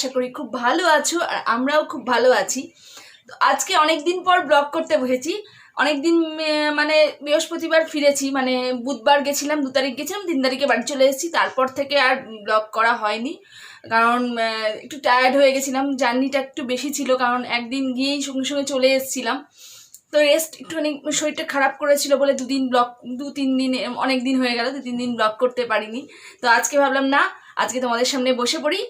আশা করি খুব ভালো আছো আর আমরাও খুব ভালো আছি। তো আজকে অনেক দিন পর ব্লগ করতে বসেছি। অনেক দিন মানে বৃহস্পতিবার ফিরেছি, মানে বুধবার গেছিলাম, 2 তারিখ গেছিলাম, 3 তারিখে বাড়ি চলে এসেছি। তারপর থেকে আর ব্লগ করা হয়নি, কারণ একটু টায়ার্ড হয়ে গেছিলাম। জার্নিটা একটু বেশি ছিল, কারণ একদিন গিয়েই সঙ্গে সঙ্গে চলে এসেছিলাম। তো রেস্ট একটুখানি শরীরটা খারাপ করেছিল বলে 2 দিন ব্লগ, 2-3 দিন, অনেক দিন হয়ে গেল, 2-3 দিন ব্লগ করতে পারিনি। তো আজকে ভাবলাম না, আজকে তোমাদের সামনে বসে পড়ি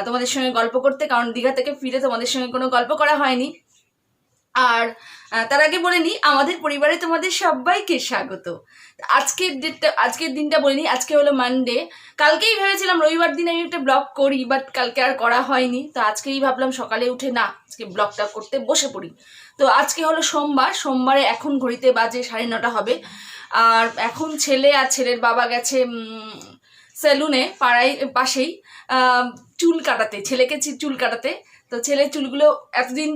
তোমাদের সঙ্গে গল্প করতে, কারণ দীঘা থেকে ফিরে তোমাদের সঙ্গে কোনো গল্প করা হয়নি। আর তার আগে বলে নিই, আমাদের পরিবারে তোমাদের সবাইকে স্বাগত। আজকের দিনটা বলে নিই, আজকে হলো মানডে। কালকেই ভেবেছিলাম রবিবার দিন আমি একটা ব্লগ করি, বাট কালকে আর করা হয়নি। তো আজকেই ভাবলাম সকালে উঠে না, আজকে ব্লগটা করতে বসে পড়ি। তো আজকে হলো সোমবারে এখন ঘড়িতে বাজে 9:30 হবে। আর এখন ছেলে আর ছেলের বাবা গেছে সেলুনে, পাশেই চুল কাটাতে, ছেলেকে চুল কাটাতে। তো ছেলের চুলগুলো এতদিন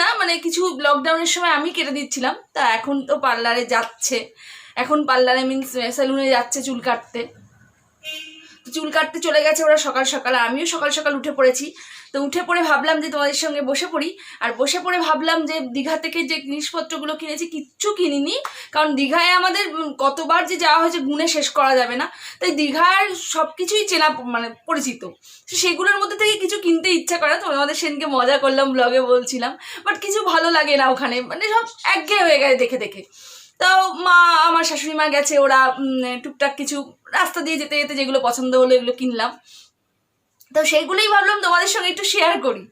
না, মানে কিছু লকডাউনের সময় আমি কেটে দিচ্ছিলাম, তা এখন তো পার্লারে যাচ্ছে, এখন পার্লারে মিনস সেলুনে যাচ্ছে চুল কাটতে। তো চুল কাটতে চলে গেছে ওরা সকাল সকাল, আমিও সকাল সকাল উঠে পড়েছি। তো উঠে পড়ে ভাবলাম যে তোমাদের সঙ্গে বসে পড়ি। আর বসে পড়ে ভাবলাম যে দীঘা থেকে যে জিনিসপত্রগুলো কিনেছি কিচ্ছু কিনিনি, কারণ দীঘায় আমাদের কতবার যে যাওয়া হয়েছে গুণে শেষ করা যাবে না। তাই দীঘার সব কিছুই চেনা, মানে পরিচিত, সেগুলোর মধ্যে থেকে কিছু কিনতে ইচ্ছা করে। তো আমাদের সেদিনকে মজা করলাম, ব্লগে বলছিলাম, বাট কিছু ভালো লাগে না ওখানে, মানে সব একঘেয়ে হয়ে গেছে দেখে দেখে। তো আমার শাশুড়ি মা গেছে, ওরা টুকটাক কিছু রাস্তা দিয়ে যেতে যেতে যেগুলো পছন্দ হলো এগুলো কিনলাম। তো সেইগুলোই ভাবলাম তোমাদের সঙ্গে একটু শেয়ার করি,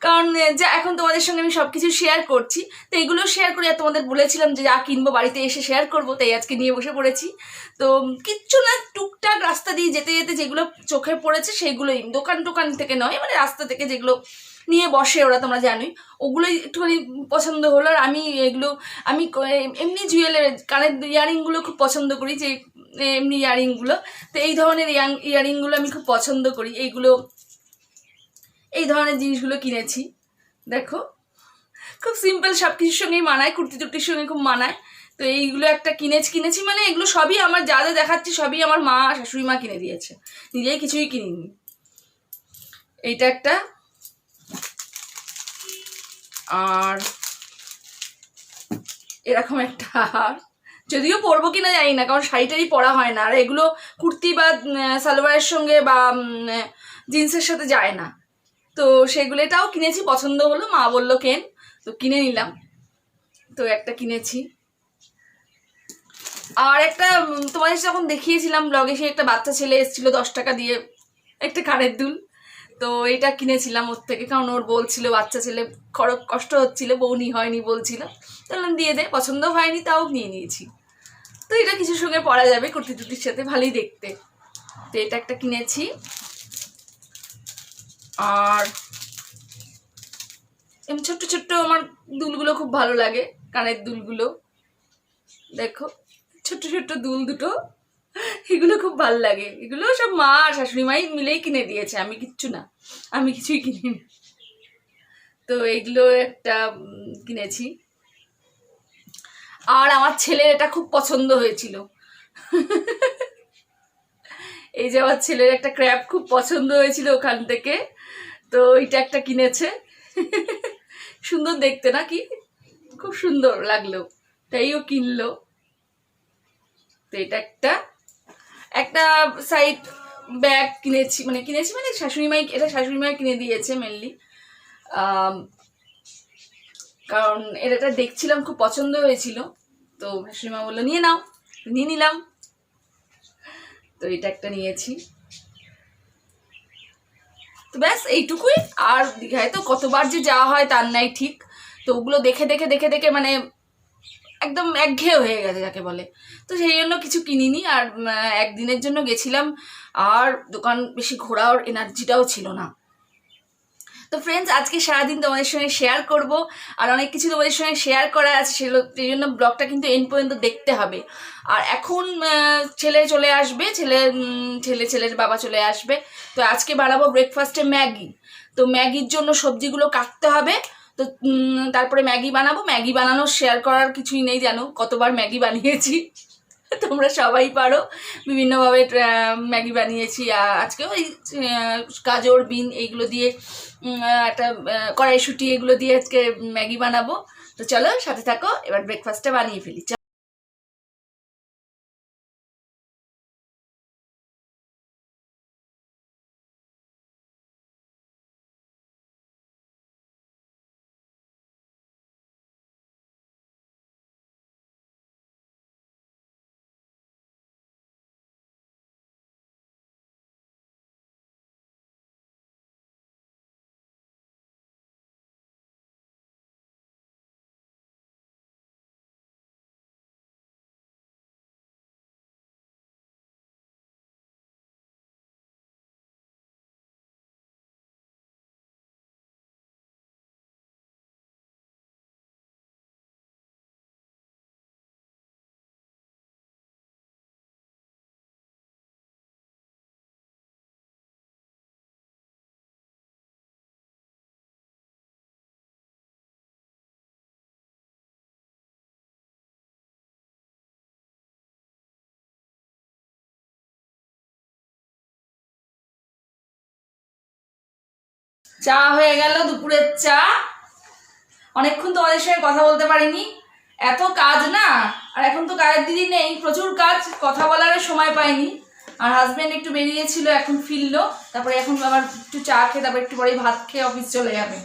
কারণ যা এখন তোমাদের সঙ্গে আমি সব কিছু শেয়ার করছি, তো এইগুলো শেয়ার করি। আর তোমাদের বলেছিলাম যে যা কিনবো বাড়িতে এসে শেয়ার করবো, তাই আজকে নিয়ে বসে পড়েছি। তো কিচ্ছু না, টুকটাক রাস্তা দিয়ে যেতে যেতে যেগুলো চোখে পড়েছে সেইগুলোই, দোকান থেকে নয়, মানে রাস্তা থেকে যেগুলো নিয়ে বসে ওরা, তোমরা জানোই, ওগুলোই একটুখানি পছন্দ হলো। আর আমি এমনি কানের ইয়ারিংগুলো খুব পছন্দ করি, যে এমনি ইয়ারিংগুলো। তো এই ধরনের ইয়ারিংগুলো আমি খুব পছন্দ করি, এই ধরনের জিনিসগুলো কিনেছি। দেখো, খুব সিম্পল, সব কিছুর সঙ্গেই মানায়, কুর্তি টুর্তির সঙ্গে খুব মানায়। তো এইগুলো একটা কিনেছি, মানে এগুলো সবই আমার, যা যা দেখাচ্ছি সবই আমার মা শাশুড়ি মা কিনে দিয়েছে, নিজেই কিছুই কিনিনি। এইটা একটা, আর এরকম একটা, যদিও পরবো কিনা জানি না, কারণ শাড়িটারই পরা হয় না। আর এগুলো কুর্তি বা সালোয়ারের সঙ্গে বা জিন্সের সাথে যায় না। তো সেগুলো, এটাও কিনেছি, পছন্দ হলো, মা বললো কেন, তো কিনে নিলাম। তো একটা কিনেছি। আর একটা তোমাদের যখন দেখিয়েছিলাম ব্লগে, সে একটা বাচ্চা ছেলে এসেছিলো 10 টাকা দিয়ে একটা কানের দুল, তো এটা কিনেছিলাম ওর থেকে, কারণ ওর বলছিল বাচ্চা ছেলে কষ্ট হচ্ছিল, বউনি হয়নি বলছিল, তাহলে দিয়ে দে, পছন্দ হয়নি তাও নিয়ে নিয়েছি। তো এটা কিছুর সঙ্গে পরা যাবে, কুর্তি টুর্তির সাথে ভালোই দেখতে। তো এটা একটা কিনেছি। আর এমনি ছোট্ট ছোট্ট আমার দুলগুলো খুব ভালো লাগে, কানের দুলগুলো দেখো, ছোট্ট ছোট্ট দুল দুটো, এগুলো খুব ভালো লাগে। এগুলো সব মা আর শাশুড়ি মাই মিলেই কিনে দিয়েছে, আমি কিচ্ছু না, আমি কিছুই কিনি। তো এইগুলো একটা কিনেছি। আর আমার ছেলের এটা খুব পছন্দ হয়েছিল, এই যে আমার ছেলের একটা ক্র্যাব খুব পছন্দ হয়েছিল ওখান থেকে, তো এইটা একটা কিনেছে। সুন্দর দেখতে নাকি, খুব সুন্দর লাগলো, তাই ও কিনলো। তো এটা একটা সাইড ব্যাগ কিনেছি, মানে শাশুড়ি মাই, এটা শাশুড়ি মাই কিনে দিয়েছে মেনলি, কারণ এটা দেখছিলাম খুব পছন্দ হয়েছিল, তো শাশুড়ি মা বললো নিয়ে নাও, নিয়ে নিলাম। তো এটা একটা নিয়েছি। তো ব্যাস এইটুকুই। আর দীঘায় তো কতবার যে যাওয়া হয় তার নাই ঠিক, তো ওগুলো দেখে দেখে দেখে দেখে মানে একদম একঘেয়ে হয়ে গেছে যাকে বলে। তো সেই জন্য কিছু কিনিনি। আর একদিনের জন্য গেছিলাম, আর দোকান বেশি ঘোরার এনার্জিটাও ছিল না। তো ফ্রেন্ডস, আজকে সারাদিন তোমাদের সঙ্গে শেয়ার করব, আর অনেক কিছু তোমাদের সঙ্গে শেয়ার করা আছে, সেই জন্য ব্লগটা কিন্তু এন্ড পর্যন্ত দেখতে হবে। আর এখন ছেলে চলে আসবে, ছেলের বাবা চলে আসবে। তো আজকে বানাবো ব্রেকফাস্টে ম্যাগি। তো ম্যাগির জন্য সবজিগুলো কাটতে হবে। তো তারপরে ম্যাগি বানাবো। ম্যাগি বানানো শেয়ার করার কিছুই নেই, জানো কতবার ম্যাগি বানিয়েছি, তোমরা সবাই পারো। বিভিন্নভাবে ম্যাগি বানিয়েছি। আজকে ওই গাজর বিন এইগুলো দিয়ে একটা কড়াইশুঁটি এগুলো দিয়ে আজকে ম্যাগি বানাবো। তো চলো সাথে থাকো, এবার ব্রেকফাস্টটা বানিয়ে ফেলি। চা হয়ে গেল, দুপুরের চা। অনেকক্ষণ তোমাদের সঙ্গে কথা বলতে পারিনি, এত কাজ না। আর এখন তো কাজের দিদি নেই, প্রচুর কাজ, কথা বলার সময় পাইনি। আর হাজব্যান্ড একটু বেরিয়েছিল, এখন ফিরলো। তারপরে এখন আবার একটু চা খেয়ে তারপরে একটু পরে ভাত খেয়ে অফিস চলে যাবে।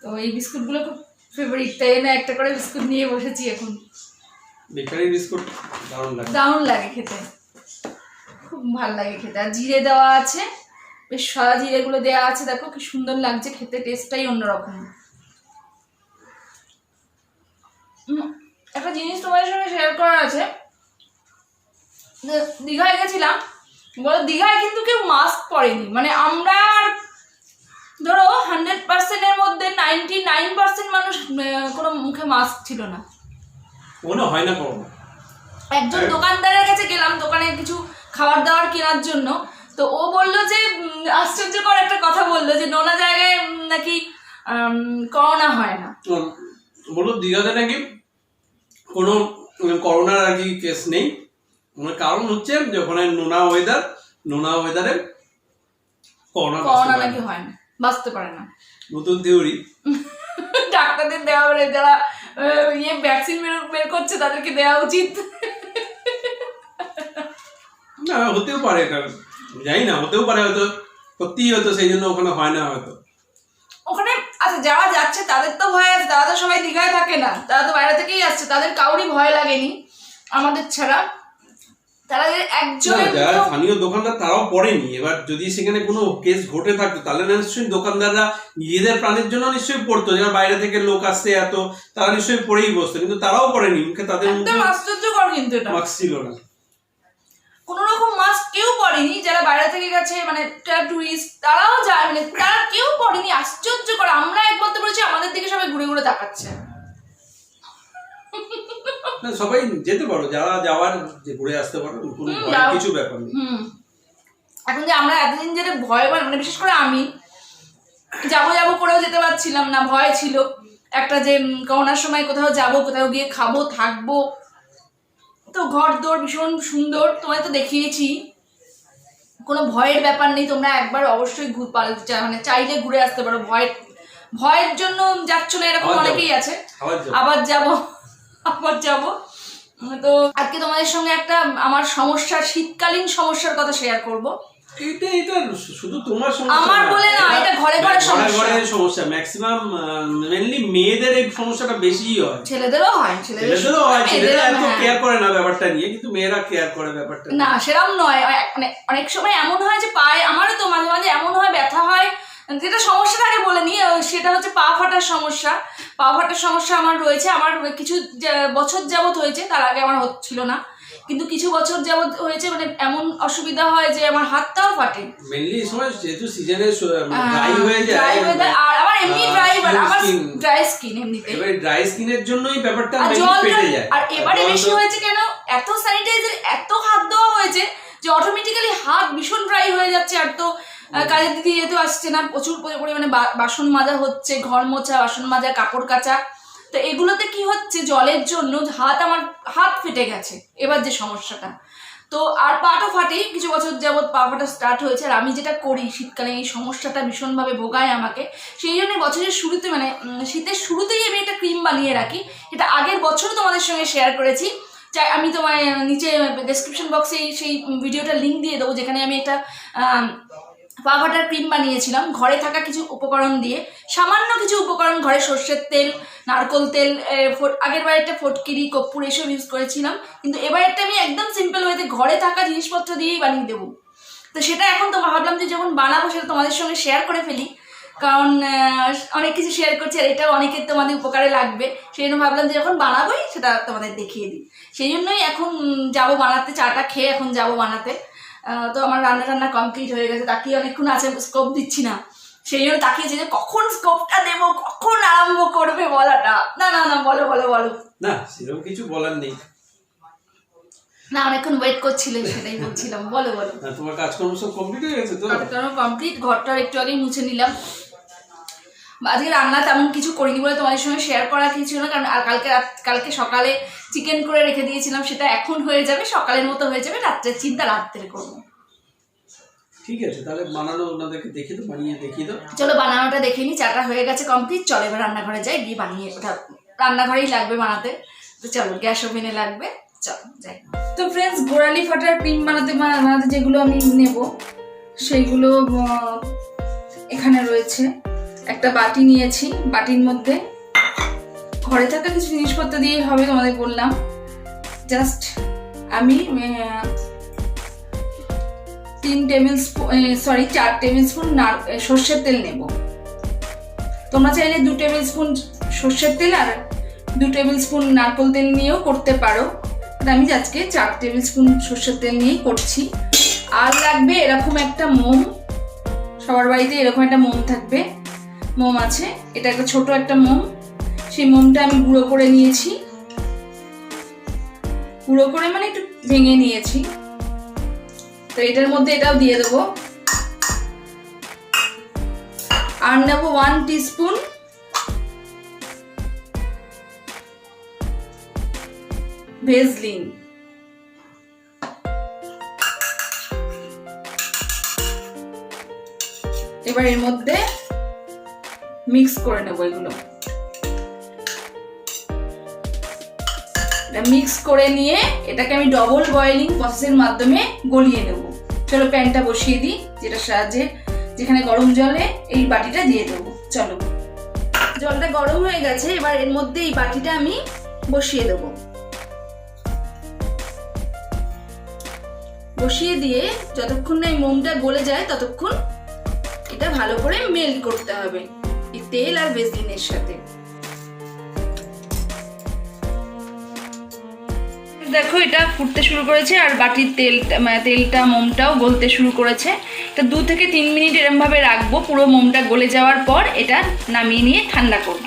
তো এই বিস্কুটগুলো খুব ফেভারিট, তাই না একটা করে বিস্কুট নিয়ে বসেছি এখন। বেকারি বিস্কুট দারুণ লাগে খেতে, খুব ভালো লাগে খেতে। আর জিরে দেওয়া আছে, বেশ সাদা জিরেগুলো দেওয়া আছে, দেখো কি সুন্দর লাগছে খেতে, টেস্টটাই অন্যরকম। একটা জিনিস তোমাদের সঙ্গে শেয়ার করার আছে। দীঘায় গেছিলাম, বলো দীঘায় কিন্তু কেউ মাস্ক পরেনি। মানে আমরা ধরো 100%-এর মধ্যে 99% মানুষ কোনো মুখে মাস্ক ছিল না। মনে হয় না করবো। একজন দোকানদারের কাছে গেলাম, দোকানে কিছু খাবার দাবার কেনার জন্য। তো ও বললো যে আশ্চর্যকর একটা কথা বললো যে নোনা জায়গায় নাকি করোনা হয় না। বললো দীঘাতে নাকি কোনো করোনার আর কি কেস নেই। কারণ হচ্ছে যে ওখানে নোনা ওয়েদারে করোনা নাকি হয় না, বাঁচতে পারে না। নতুন থিওরি। ডাক্তারদের দেওয়া, যারা ভ্যাকসিন বের করছে তাদেরকে দেওয়া উচিত। না হতেও পারে, জানি না, হতেও পারে, হয়তো সত্যিই হয়তো সেই জন্য ওখানে হয় না হয়তো। ওখানে আচ্ছা যারা যাচ্ছে তাদের তো ভয় আছে, তারা তো সবাই দীঘায় থাকে না, তারা তো বাইরে থেকেই আসছে, তাদের কাউরই ভয় লাগেনি আমাদের ছাড়া। তারা একজনের যারা স্থানীয় দোকানদার তারাও পড়েনি। এবার যদি সেখানে কোনো কেস ঘটে থাকতো তাহলে নিশ্চয়ই দোকানদাররা নিজেদের প্রাণের জন্য নিশ্চয়ই পড়তো, যারা বাইরে থেকে লোক আসছে এত, তারা নিশ্চয়ই পড়েই বসতো, কিন্তু তারাও পড়েনি। মুখে তাদের একদম আশ্চর্যকর, কিন্তু এটা মাস্ক ছিল না, কোন রকম মাস্ক কেউ পরেনি। যারা বাইরে থেকে গেছে মানে টুরিস্ট তারাও যায়, মানে তারা কেউ পরেনি। আশ্চর্যকর, আমরা এক বলতে পেরেছি, আমাদের দিকে সবাই ঘুরে ঘুরে তাকাচ্ছে। সবাই যেতে পারো, যারা যাওয়ার যে ঘুরে আসতে পারো, কোনো কিছু ব্যাপার নেই। এখন যে আমরা এতদিন যেটা ভয়, মানে বিশেষ করে আমি যাবো করেও যেতে পারছিলাম না, ভয় ছিল একটা যে করোনার সময় কোথাও যাবো, কোথাও গিয়ে খাবো থাকবো। তো ঘর দোর ভীষণ সুন্দর, তোমায় তো দেখিয়েছি, কোনো ভয়ের ব্যাপার নেই। তোমরা একবার অবশ্যই মানে চাইলে ঘুরে আসতে পারো। ভয়ের জন্য যাচ্ছ না এরকম অনেকেই আছে। আবার যাব। তো আজকে তোমাদের সঙ্গে একটা আমার সমস্যা, শীতকালীন সমস্যার কথা শেয়ার করব। এটা শুধু তোমার সমস্যা আমার বলে না, এটা ঘরে সমস্যা। ম্যাক্সিমাম মেইনলি মেয়েদের এই সমস্যাটা বেশিই হয়। ছেলেদেরও হয়, ছেলেরা এত কেয়ার করে না ব্যাপারটা নিয়ে, কিন্তু মেয়েরা কেয়ার করে ব্যাপারটা না, সেরকম নয়। অনেক সময় এমন হয় যে পায়ে, আমারও তো মাঝে মাঝে এমন হয়, ব্যথা হয়। যেটা সমস্যাটাকে বলে নিই, সেটা হচ্ছে পা ফাটার সমস্যা। পা ফাটার সমস্যা আমার রয়েছে। আমার কিছু বছর যাবত হয়েছে, তার আগে আমার হচ্ছিল না, কিন্তু কিছু বছর যাবত হয়েছে। মানে এমন অসুবিধা হয় যে আমার হাতটাও ফাটে। মেইনলি এই সময় যেহেতু সিজনে ড্রাই হয়ে যায়, আর আমার এমনি ড্রাই স্কিন এমনিতে। এবারে ড্রাই স্কিনের জন্যই ব্যাপারটা ফেটে যায়। আর এবারে বেশি হয়েছে কেন, এত স্যানিটাইজার, এত হাত দেওয়া হয়েছে যে অটোমেটিক্যালি হাত ভীষণ ড্রাই হয়ে যাচ্ছে। আর তো কাজের দিদি যেহেতু আসছে না, প্রচুর পরিমাণে বাসন মাজা হচ্ছে, ঘর মোছা, বাসন মাজা, কাপড় কাচা। তো এগুলোতে কি হচ্ছে, জলের জন্য আমার হাত ফেটে গেছে এবার যে সমস্যাটা। তো আর পাটা ফাটে, কিছু বছর যাবৎ পা ফাটা স্টার্ট হয়েছে। আর আমি যেটা করি শীতকালে এই সমস্যাটা ভীষণভাবে ভোগায় আমাকে, সেই জন্য বছরের শুরুতে মানে শীতের শুরুতেই আমি একটা ক্রিম বানিয়ে রাখি। এটা আগের বছরও তোমাদের সঙ্গে শেয়ার করেছি, চাই আমি তোমার নিচে ডেসক্রিপশন বক্সে সেই ভিডিওটা লিঙ্ক দিয়ে দেবো, যেখানে আমি একটা পা ফাটার ক্রিম বানিয়েছিলাম ঘরে থাকা কিছু উপকরণ দিয়ে। সামান্য কিছু উপকরণ ঘরে, সর্ষের তেল, নারকোল তেল, আগের বারেরটা ফটকিরি, কর্পূর এসব ইউজ করেছিলাম, কিন্তু এবারেরটা আমি একদম সিম্পল ওয়েতে ঘরে থাকা জিনিসপত্র দিয়েই বানিয়ে দেবো। তো সেটা এখন তো ভাবলাম যে যখন বানাবো সেটা তোমাদের সঙ্গে শেয়ার করে ফেলি, কারণ অনেক কিছু শেয়ার করছি আর এটাও অনেকের তোমাদের উপকারে লাগবে, সেই জন্য ভাবলাম যে যখন বানাবোই সেটা তোমাদের দেখিয়ে দিই। সেই জন্যই এখন যাবো বানাতে, চাটা খেয়ে এখন যাবো বানাতে। তো আমার রান্না কমপ্লিট হয়ে গেছে, তাকিয়ে অনেকক্ষণ আছে, স্কোপ দিচ্ছি না, সেই জন্য তাকিয়েছি যে কখন স্কোপটা দেবো, কখন আরম্ভ করবে বলাটা। না না না, বলো বলো বলো। না সেরকম কিছু বলার নেই, না অনেকক্ষণ ওয়েট করছিলে সেটাই বলছিলাম, বলো বলো। তোমার কাজকর্ম সব কমপ্লিট হয়ে গেছে? তো কাজকর্ম কমপ্লিট, ঘরটা একটু আগেই মুছে নিলাম। আজকে রান্না তেমন কিছু করিনি বলে তোমাদের সঙ্গে শেয়ার করা কিছু না, কারণ আর কালকে সকালে চিকেন করে রেখে দিয়েছিলাম, সেটা এখন হয়ে যাবে, সকালের মতো হয়ে যাবে, রাত্রের চিন্তা রাত্রে করবো। ঠিক আছে, তাহলে বানানো ওনাদেরকে দেখিয়ে দাও, বানিয়ে দেখিয়ে দাও। চলো বানানোটা দেখে নিই, চাটা হয়ে গেছে কমপ্লিট, চলো এবার রান্নাঘরে যাই, গিয়ে বানিয়ে, ওটা রান্নাঘরেই লাগবে বানাতে, তো চলো গ্যাস ওভেনে লাগবে, চলো যাই। তো ফ্রেন্ডস, গোড়ালি ফাটার ক্রিম বানাতে যেগুলো আমি নেব সেইগুলো এখানে রয়েছে। একটা বাটি নিয়েছি, বাটির মধ্যে ঘরে থাকা কিছু জিনিসপত্র দিয়ে হবে, তোমাদের বললাম। জাস্ট আমি 4 টেবিল স্পুন সর্ষের তেল নেব। তোমরা চাইলে 2 টেবিল স্পুন সর্ষের তেল আর 2 টেবিল স্পুন নারকেল তেল নিয়েও করতে পারো, আমি আজকে 4 টেবিল স্পুন সর্ষের তেল নিয়েই করছি। আর লাগবে এরকম একটা মোম, সবার বাড়িতে এরকম একটা মোম থাকবে, মোম আছে, এটা একটা ছোট একটা মোম, সেই মোমটা আমি গুঁড়ো করে নিয়েছি, গুঁড়ো করে মানে একটু ভেঙে নিয়েছি। তো এটার মধ্যে এটাও দিয়ে দেবো। আর নেব 1 টিস্পুন ভেজলিন। এবার এর মধ্যে মিক্স করে নেব এগুলো। মিক্স করে নিয়ে এটাকে আমি ডবল বয়েলিং প্রসেসের মাধ্যমে গলিয়ে নেব। চলো প্যানটা বসিয়ে দিই, যেটা সাহায্যে যেখানে গরম জলে এই বাটিটা দিয়ে দেবো। চলো, জলটা গরম হয়ে গেছে, এবার এর মধ্যে এই বাটিটা আমি বসিয়ে দেব। বসিয়ে দিয়ে যতক্ষণ না এই মোমটা গলে যায় ততক্ষণ এটা ভালো করে মেল্ট করতে হবে এই তেল আর ভেজলিনের সাথে। দেখো এটা ফুটতে শুরু করেছে আর বাটির তেলটা মোমটাও গলতে শুরু করেছে। এটা 2 থেকে 3 মিনিট এরমভাবে রাখবো, পুরো মোমটা গলে যাওয়ার পর এটা নামিয়ে নিয়ে ঠান্ডা করব।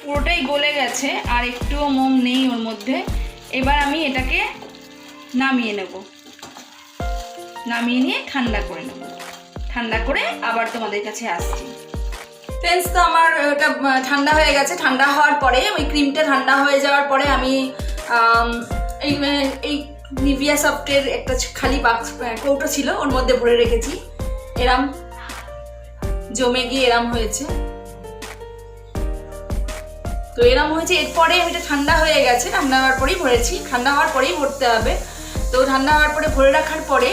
পুরোটাই গলে গেছে আর একটুও মোম নেই ওর মধ্যে। এবার আমি এটাকে নামিয়ে নেব, নামিয়ে নিয়ে ঠান্ডা করে নেব। ঠান্ডা করে আবার তোমাদের কাছে আসছি। ফ্রেন্ডস, তো আমার ওটা ঠান্ডা হয়ে গেছে। ঠান্ডা হওয়ার পরে ওই ক্রিমটা ঠান্ডা হয়ে যাওয়ার পরে আমি এই নিভিয়া সফটের একটা খালি বাক্স কৌটো ছিল, ওর মধ্যে ভরে রেখেছি। এরম জমে গিয়ে এরম হয়েছে, তো এরম হয়েছে। এরপরে আমি এটা ঠান্ডা হয়ে গেছে, ঠান্ডা হওয়ার পরেই ভরেছি, ঠান্ডা হওয়ার পরেই ভরতে হবে। তো ঠান্ডা হওয়ার পরে ভরে রাখার পরে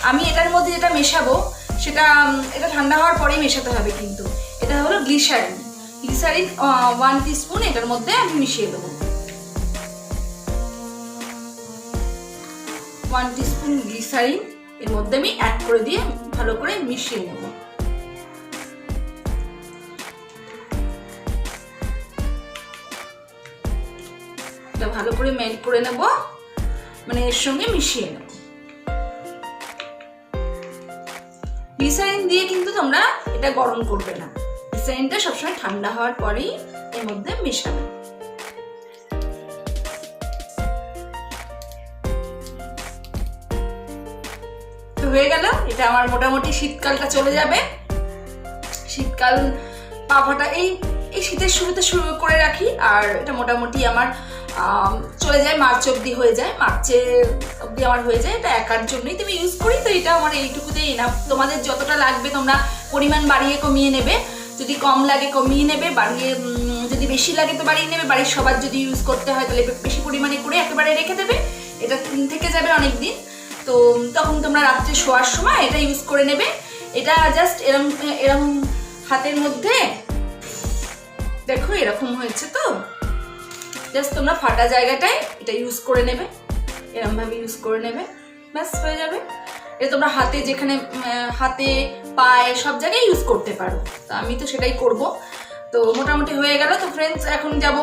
আমি এটার মধ্যে যেটা মেশাবো সেটা এটা ঠান্ডা হওয়ার পরেই মেশাতে হবে, কিন্তু এটা হলো গ্লিসারিন। 1 টিস্পুন এটার মধ্যে আমি মিশিয়ে দেবো। 1 টিস্পুন গ্লিসারিন এর মধ্যে আমি অ্যাড করে দিয়ে ভালো করে মিশিয়ে নেব। এটা ভালো করে মেল্ট করে নেব, মানে এর সঙ্গে মিশিয়ে নেব। গ্লিসারিন দিয়ে কিন্তু তোমরা এটা গরম করবে না, গ্লিসারিনটা সবসময় ঠান্ডা হওয়ার পরেই এর মধ্যে মেশাবে। হয়ে গেল, এটা আমার মোটামুটি শীতকালটা চলে যাবে। শীতকাল পা ফাটা এই এই শীতের শুরুতে শুরু করে রাখি। আর এটা মোটামুটি আমার চলে যায় মার্চ অবধি, হয়ে যায় মার্চে অবধি আমার হয়ে যায়। এটা একার জন্যই তুমি ইউজ করি, তো এটা আমার এইটুকুতেই এনাফ। তোমাদের যতটা লাগবে তোমরা পরিমাণ বাড়িয়ে কমিয়ে নেবে, যদি কম লাগে কমিয়ে নেবে, বাড়িয়ে যদি বেশি লাগে তো বাড়িয়ে নেবে। বাড়ির সবার যদি ইউজ করতে হয় তাহলে বেশি পরিমাণে করে একেবারে রেখে দেবে, এটা থেকে যাবে অনেক দিন। তো তখন তোমরা রাত্রে শোয়ার সময় এটা ইউজ করে নেবে। এটা জাস্ট এরম এরম হাতের মধ্যে দেখো এরকম হয়েছে, তো জাস্ট তোমরা ফাটা জায়গাটায় এটা ইউজ করে নেবে, এরম ভাবে ইউজ করে নেবে, ব্যাস হয়ে যাবে। এটা তোমরা হাতে, যেখানে হাতে পায়ে সব জায়গায় ইউজ করতে পারো। তো আমি তো সেটাই করব। তো মোটামুটি হয়ে গেল। তো ফ্রেন্ডস, এখন যাব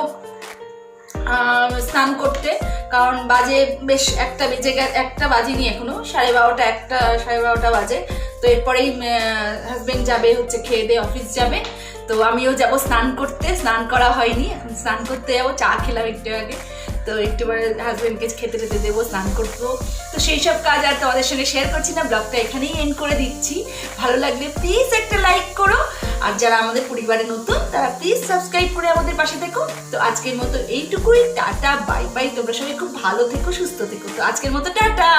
স্নান করতে, কারণ বাজে বেশ একটা বাজেনি এখনো, 12:30 1:30 বাজে। তো এরপরেই হাজবেন্ড যাবে হচ্ছে খেয়ে দিয়ে অফিস যাবে। তো আমিও যাব স্নান করতে, স্নান করা হয়নি, এখন স্নান করতে যাবো। চা খেলাম একটু আগে, তো একটু পরে হাজবেন্ডকে খেতে দেবো, স্নান করবো। তো সেই সব কাজ আর তোমাদের সঙ্গে শেয়ার করছি না, ব্লগটা এখানেই এন্ড করে দিচ্ছি। ভালো লাগলে প্লিজ একটা লাইক করো, আর যারা আমাদের পরিবারে নতুন তারা প্লিজ সাবস্ক্রাইব করে আমাদের পাশে থেকো। তো আজকের মতো এইটুকুই, টাটা বাই বাই। তোমরা সবাই খুব ভালো থেকো, সুস্থ থেকো। তো আজকের মতো টাটা।